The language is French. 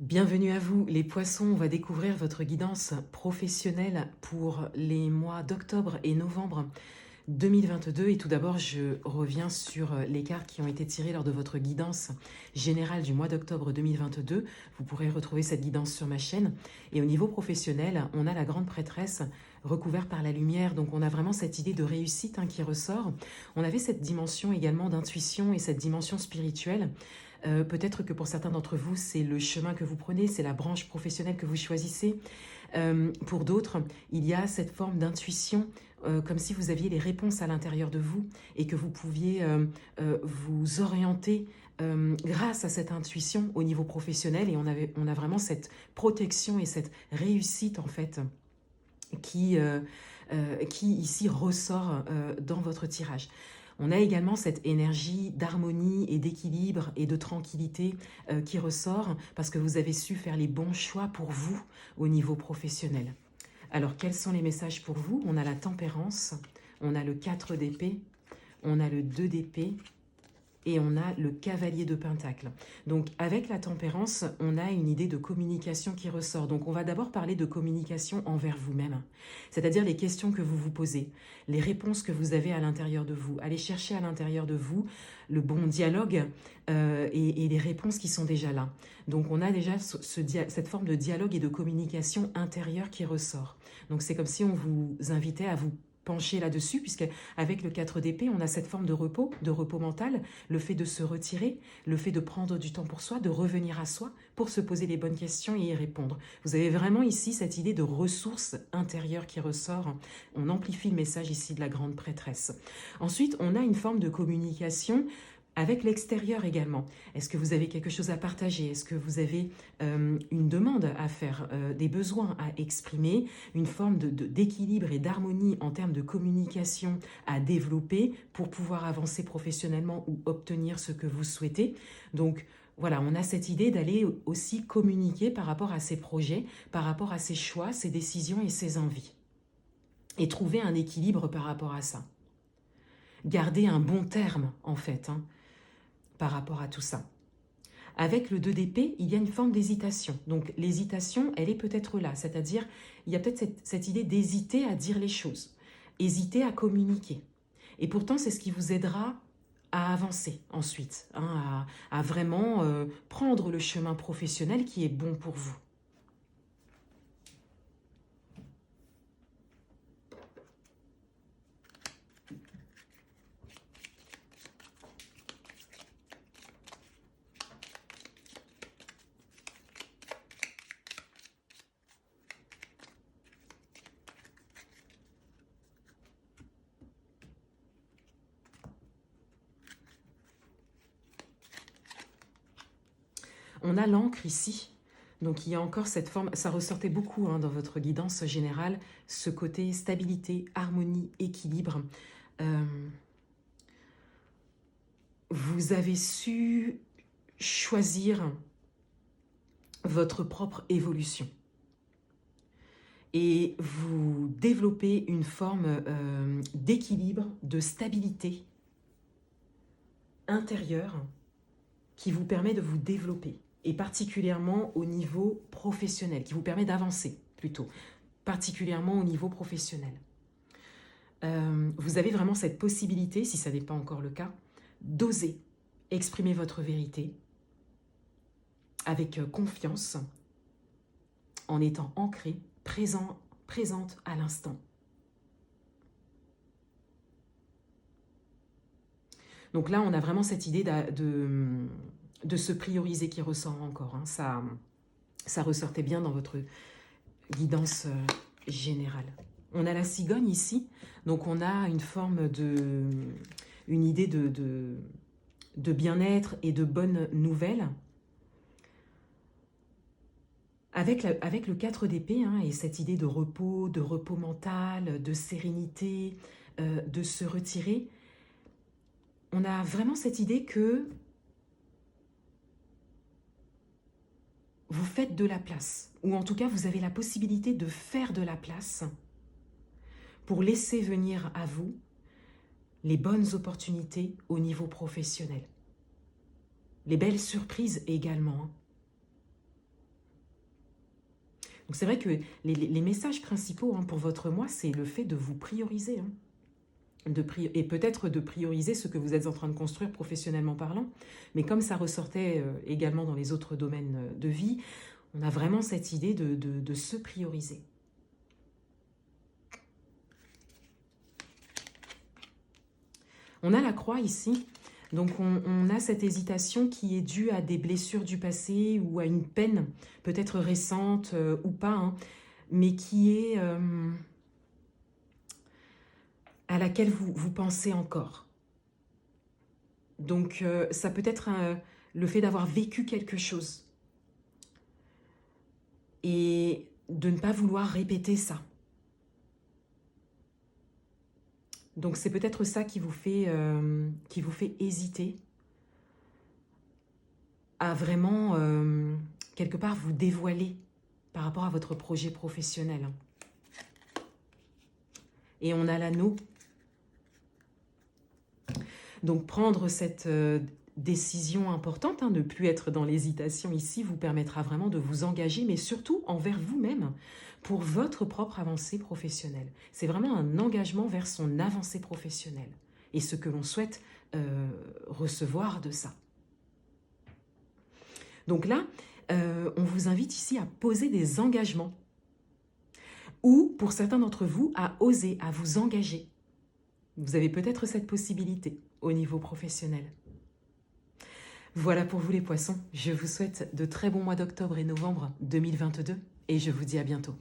Bienvenue à vous les poissons, on va découvrir votre guidance professionnelle pour les mois d'octobre et novembre 2022. Et tout d'abord, je reviens sur les cartes qui ont été tirées lors de votre guidance générale du mois d'octobre 2022. Vous pourrez retrouver cette guidance sur ma chaîne. Et au niveau professionnel, on a la grande prêtresse recouverte par la lumière. Donc on a vraiment cette idée de réussite qui ressort. On avait cette dimension également d'intuition et cette dimension spirituelle. Peut-être que pour certains d'entre vous, c'est le chemin que vous prenez, c'est la branche professionnelle que vous choisissez. Pour d'autres, il y a cette forme d'intuition, comme si vous aviez les réponses à l'intérieur de vous et que vous pouviez vous orienter grâce à cette intuition au niveau professionnel. Et on a vraiment cette protection et cette réussite en fait qui ici ressort dans votre tirage. On a également cette énergie d'harmonie et d'équilibre et de tranquillité qui ressort parce que vous avez su faire les bons choix pour vous au niveau professionnel. Alors, quels sont les messages pour vous? On a la tempérance, on a le 4 d'épée, on a le 2 d'épée et on a le cavalier de pentacle. Donc, avec la tempérance, on a une idée de communication qui ressort. Donc, on va d'abord parler de communication envers vous-même, c'est-à-dire les questions que vous vous posez, les réponses que vous avez à l'intérieur de vous. Allez chercher à l'intérieur de vous le bon dialogue et les réponses qui sont déjà là. Donc, on a déjà cette forme de dialogue et de communication intérieure qui ressort. Donc, c'est comme si on vous invitait à vous pencher là-dessus, puisque avec le 4 d'épée, on a cette forme de repos mental, le fait de se retirer, le fait de prendre du temps pour soi, de revenir à soi pour se poser les bonnes questions et y répondre. Vous avez vraiment ici cette idée de ressources intérieures qui ressort. On amplifie le message ici de la grande prêtresse. Ensuite, on a une forme de communication avec l'extérieur également. Est-ce que vous avez quelque chose à partager? Est-ce que vous avez une demande à faire, des besoins à exprimer, une forme d'équilibre et d'harmonie en termes de communication à développer pour pouvoir avancer professionnellement ou obtenir ce que vous souhaitez? Donc voilà, on a cette idée d'aller aussi communiquer par rapport à ses projets, par rapport à ses choix, ses décisions et ses envies. Et trouver un équilibre par rapport à ça. Garder un bon terme en fait, par rapport à tout ça. Avec le 2 d'épée, il y a une forme d'hésitation. Donc l'hésitation, elle est peut-être là, c'est-à-dire il y a peut-être cette idée d'hésiter à dire les choses, hésiter à communiquer. Et pourtant, c'est ce qui vous aidera à avancer ensuite, à vraiment prendre le chemin professionnel qui est bon pour vous. On a l'encre ici, donc il y a encore cette forme, ça ressortait beaucoup dans votre guidance générale, ce côté stabilité, harmonie, équilibre. Vous avez su choisir votre propre évolution. Et vous développez une forme d'équilibre, de stabilité intérieure qui vous permet de vous développer, et particulièrement au niveau professionnel, qui vous permet d'avancer plutôt, particulièrement au niveau professionnel. Vous avez vraiment cette possibilité, si ça n'est pas encore le cas, d'oser exprimer votre vérité avec confiance, en étant ancré, présente à l'instant. Donc là, on a vraiment cette idée de se prioriser qui ressort encore. Ça ressortait bien dans votre guidance générale. On a la cigogne ici, donc on a une forme une idée de bien-être et de bonnes nouvelles. Avec le 4 d'épée et cette idée de repos mental, de sérénité, de se retirer, on a vraiment cette idée que vous faites de la place, ou en tout cas vous avez la possibilité de faire de la place pour laisser venir à vous les bonnes opportunités au niveau professionnel. Les belles surprises également. Donc c'est vrai que les messages principaux pour votre mois, c'est le fait de vous prioriser. Et peut-être de prioriser ce que vous êtes en train de construire professionnellement parlant. Mais comme ça ressortait également dans les autres domaines de vie, on a vraiment cette idée de se prioriser. On a la croix ici, donc on a cette hésitation qui est due à des blessures du passé ou à une peine, peut-être récente ou pas, mais qui est à laquelle vous pensez encore. Donc ça peut être le fait d'avoir vécu quelque chose et de ne pas vouloir répéter ça. Donc c'est peut-être ça qui vous fait hésiter à vraiment, quelque part, vous dévoiler par rapport à votre projet professionnel. Et on a l'anneau. Donc prendre cette décision importante, ne plus être dans l'hésitation ici, vous permettra vraiment de vous engager, mais surtout envers vous-même, pour votre propre avancée professionnelle. C'est vraiment un engagement vers son avancée professionnelle et ce que l'on souhaite recevoir de ça. Donc là, on vous invite ici à poser des engagements ou, pour certains d'entre vous, à oser, à vous engager. Vous avez peut-être cette possibilité au niveau professionnel. Voilà pour vous les poissons. Je vous souhaite de très bons mois d'octobre et novembre 2022 et je vous dis à bientôt.